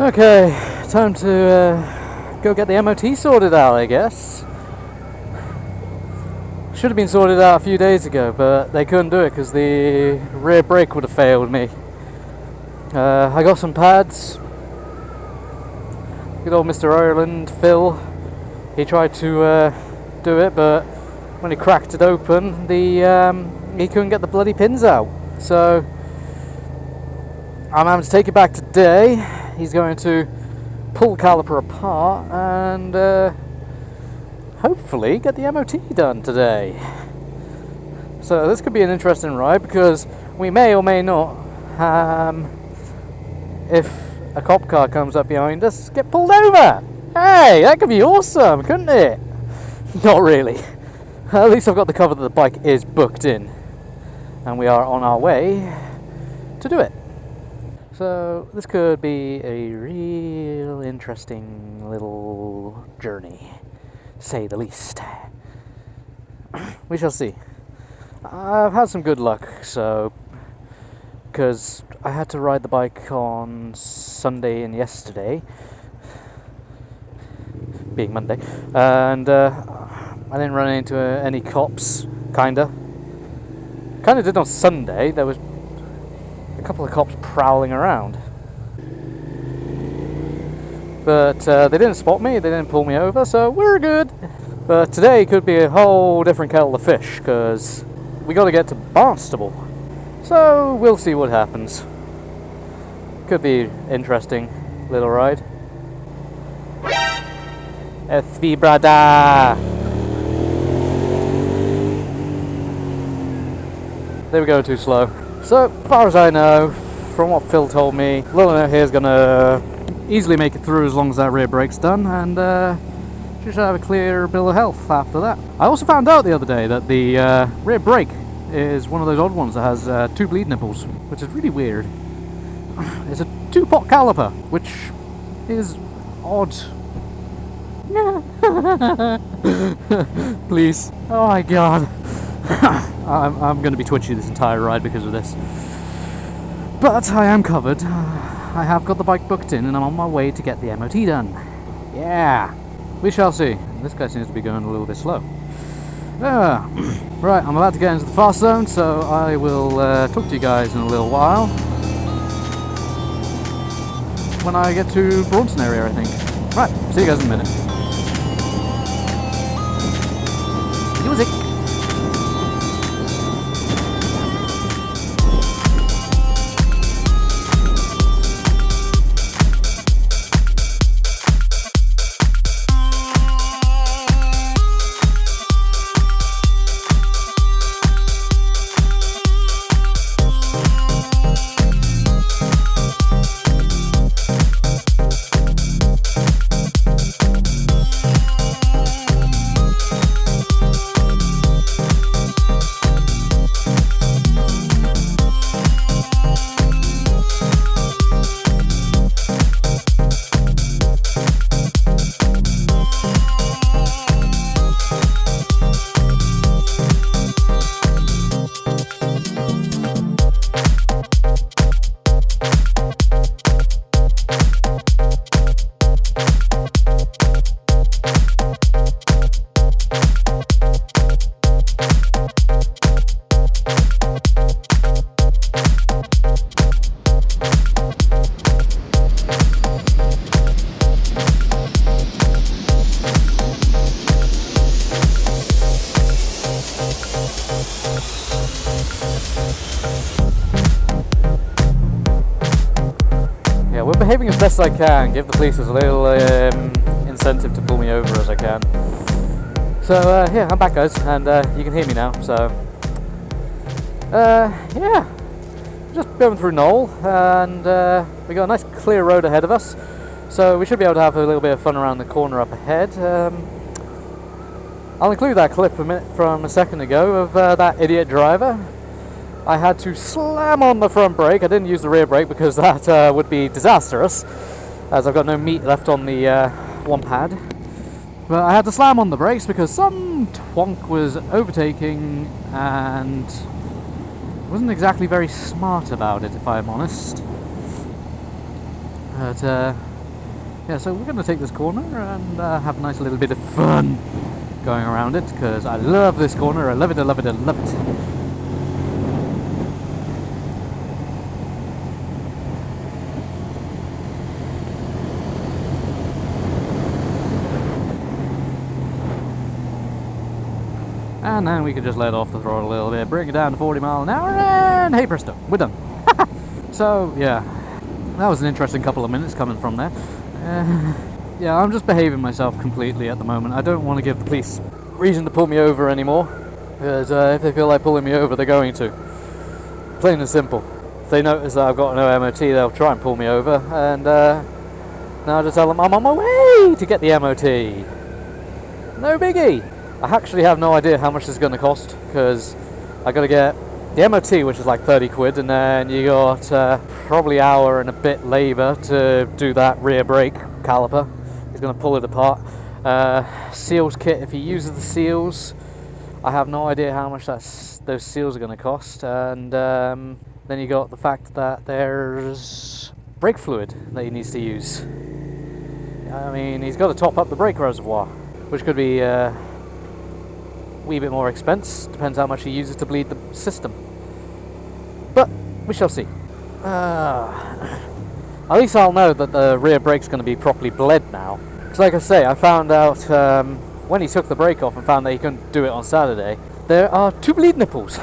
Okay, time to go get the MOT sorted out, I guess. Should have been sorted out a few days ago, but they couldn't do it because the rear brake would have failed me. I got some pads. Good old Mr. Ireland, Phil. He tried to do it, but when he cracked it open, he couldn't get the bloody pins out. So I'm having to take it back today. He's going to pull the caliper apart and hopefully get the MOT done today. So this could be an interesting ride because we may or may not, if a cop car comes up behind us, get pulled over. Hey, that could be awesome, couldn't it? Not really. At least I've got the cover that the bike is booked in, and we are on our way to do it. So this could be a real interesting little journey, to say the least. We shall see. I've had some good luck, so because I had to ride the bike on Sunday and yesterday, being Monday, and I didn't run into any cops. Kinda did on Sunday. There was a couple of cops prowling around, but they didn't spot me, they didn't pull me over, so we're good. But today could be a whole different kettle of fish because we got to get to Barnstable, so we'll see what happens. Could be interesting little ride. SV brada. They were going too slow. So, as far as I know, from what Phil told me, Lilynette here is going to easily make it through as long as that rear brake's done, and she should have a clear bill of health after that. I also found out the other day that the rear brake is one of those odd ones that has 2 bleed nipples, which is really weird. It's a 2-pot caliper, which is odd. Please. Oh my god. I'm going to be twitchy this entire ride because of this. But I am covered. I have got the bike booked in and I'm on my way to get the MOT done. Yeah. We shall see. This guy seems to be going a little bit slow. Right, I'm about to get into the fast zone, so I will talk to you guys in a little while. When I get to Bronson area, I think. Right, see you guys in a minute. Music. We're behaving as best I can, give the police as little incentive to pull me over as I can. So yeah, I'm back guys, and you can hear me now, so yeah, just going through Knoll, and we got a nice clear road ahead of us, so we should be able to have a little bit of fun around the corner up ahead. I'll include that clip from a second ago of that idiot driver. I had to slam on the front brake. I didn't use the rear brake because that would be disastrous, as I've got no meat left on the one pad. But I had to slam on the brakes because some twonk was overtaking and wasn't exactly very smart about it, if I'm honest. But yeah, so we're going to take this corner and have a nice little bit of fun going around it, because I love this corner. I love it, I love it, I love it. And then we can just let off the throttle a little bit, bring it down to 40 miles an hour, and hey presto, we're done. So yeah, that was an interesting couple of minutes coming from there. Yeah, I'm just behaving myself completely at the moment. I don't want to give the police reason to pull me over anymore, because if they feel like pulling me over, they're going to. Plain and simple. If they notice that I've got no MOT, they'll try and pull me over, and now to tell them I'm on my way to get the MOT. No biggie. I actually have no idea how much this is going to cost, because I got to get the MOT, which is like 30 quid, and then you got probably hour and a bit labour to do that rear brake caliper. He's going to pull it apart. Seals kit, if he uses the seals, I have no idea how much those seals are going to cost. And then you got the fact that there's brake fluid that he needs to use. I mean, he's got to top up the brake reservoir, which could be wee bit more expense, depends how much he uses to bleed the system, but we shall see. At least I'll know that the rear brake's going to be properly bled now, because like I say, I found out when he took the brake off and found that he couldn't do it on Saturday, there are 2 bleed nipples,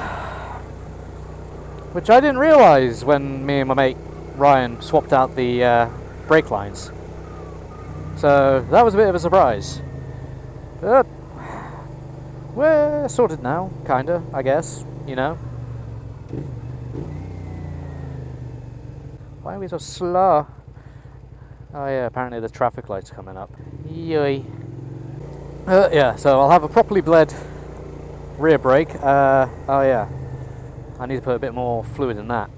which I didn't realise when me and my mate Ryan swapped out the brake lines, so that was a bit of a surprise. But we're sorted now, kinda, I guess, you know. Why are we so slow? Oh yeah, apparently the traffic light's coming up. Yoi. Yeah, so I'll have a properly bled rear brake. Oh yeah, I need to put a bit more fluid in that,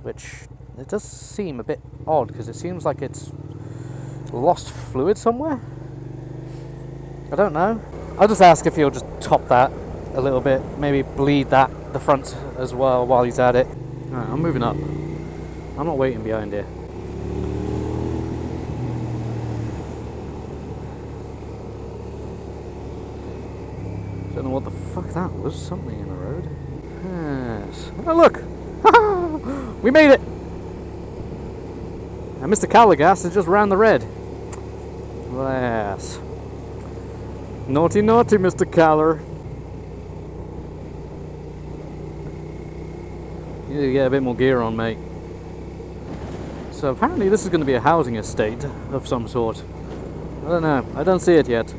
which it does seem a bit odd, because it seems like it's lost fluid somewhere. I don't know. I'll just ask if he'll just top that a little bit, maybe bleed the front as well while he's at it. Alright, I'm moving up. I'm not waiting behind here. Don't know what the fuck that was. Something in the road. Yes. Oh look! We made it! And Mr. Caligas has just ran the red. Yes. Naughty, naughty, Mr. Caller. You need to get a bit more gear on, mate. So apparently this is going to be a housing estate of some sort. I don't know. I don't see it yet.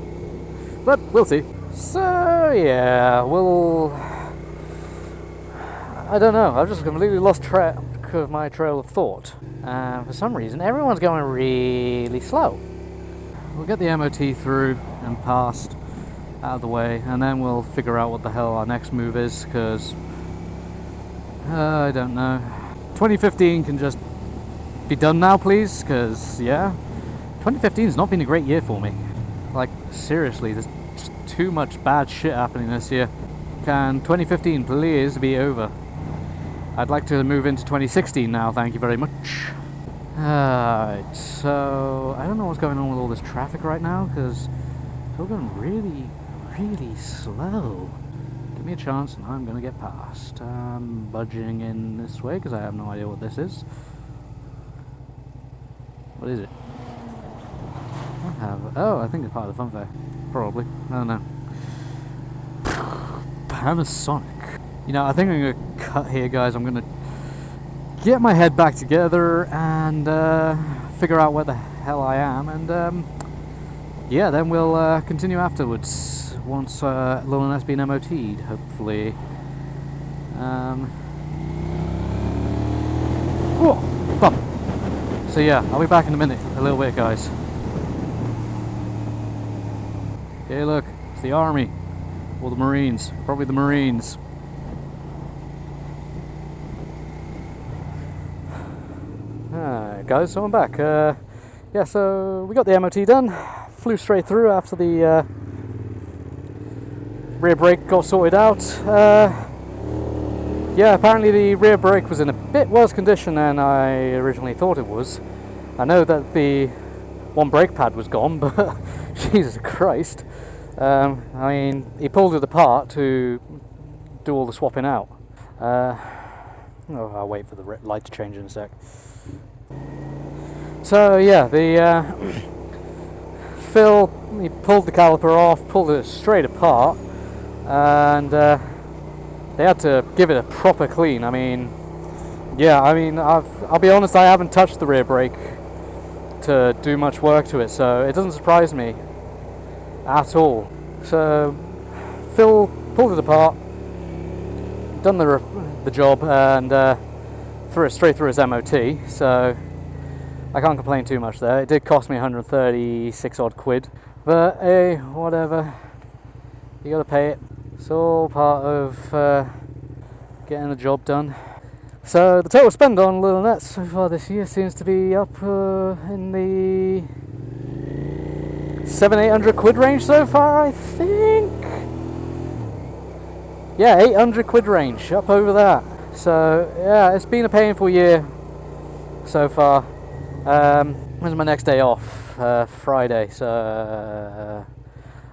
But we'll see. So yeah, I don't know. I've just completely lost track of my trail of thought. For some reason, everyone's going really slow. We'll get the MOT through and past, out of the way, and then we'll figure out what the hell our next move is, because I don't know. 2015 can just be done now, please, because yeah, 2015 has not been a great year for me. Like seriously, there's just too much bad shit happening this year. Can 2015 please be over? I'd like to move into 2016 now, thank you very much. Alright, so I don't know what's going on with all this traffic right now, because it's all going really, really slow. Give me a chance and I'm going to get past. I'm budging in this way because I have no idea what this is. What is it? I think it's part of the fun fair. Probably. I don't know. Panasonic. You know, I think I'm going to cut here, guys. I'm going to get my head back together and figure out where the hell I am, and yeah, then we'll continue afterwards once Lilynette's been MOT'd, hopefully. Oh, bump. So yeah, I'll be back in a minute, a little bit, guys. Okay, look, it's the army, or the Marines, probably the Marines. Alright guys, so I'm back. Yeah, so we got the MOT done, flew straight through after the rear brake got sorted out. Yeah, apparently the rear brake was in a bit worse condition than I originally thought it was. I know that the one brake pad was gone, but Jesus Christ. I mean, he pulled it apart to do all the swapping out. I'll wait for the light to change in a sec. So yeah, Phil, he pulled the caliper off, pulled it straight apart, and they had to give it a proper clean. I mean, yeah, I mean, I'll be honest, I haven't touched the rear brake to do much work to it, so it doesn't surprise me at all. So Phil pulled it apart, done the job, and threw it straight through his MOT, so I can't complain too much there. It did cost me 136 odd quid, but hey, whatever, you gotta pay it. It's all part of getting the job done. So the total spend on Lilynette so far this year seems to be up in the 700-800 quid range so far, I think. Yeah, 800 quid range, up over that. So yeah, it's been a painful year so far. When's my next day off? Friday. So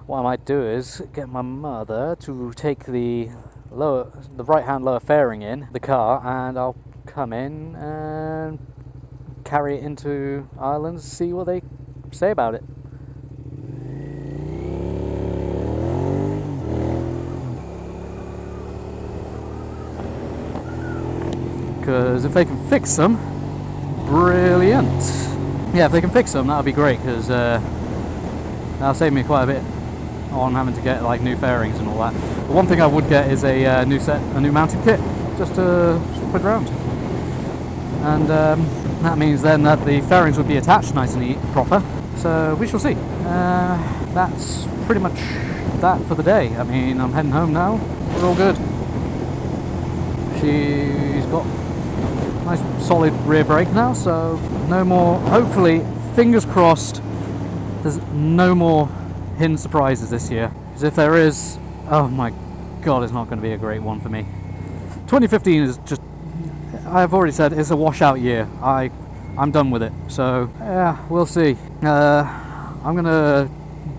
what I might do is get my mother to take the right hand lower fairing in the car, and I'll come in and carry it into Ireland, see what they say about it. Because if they can fix them, brilliant. Yeah, if they can fix them, that'll be great, because that'll save me quite a bit on having to get like new fairings and all that. The one thing I would get is a new mounting kit, just to put around, and that means then that the fairings would be attached nice and neat, proper. So we shall see. That's pretty much that for the day. I mean, I'm heading home now. We're all good. She's got nice solid rear brake now, so no more, hopefully, fingers crossed, there's no more hidden surprises this year. Because if there is, oh my god, it's not going to be a great one for me. 2015 is just, I've already said, it's a washout year. I'm done with it, so yeah, we'll see. I'm going to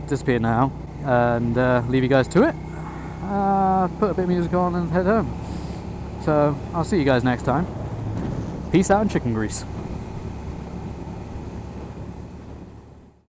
disappear now and leave you guys to it. Put a bit of music on and head home. So I'll see you guys next time. Peace out and chicken grease.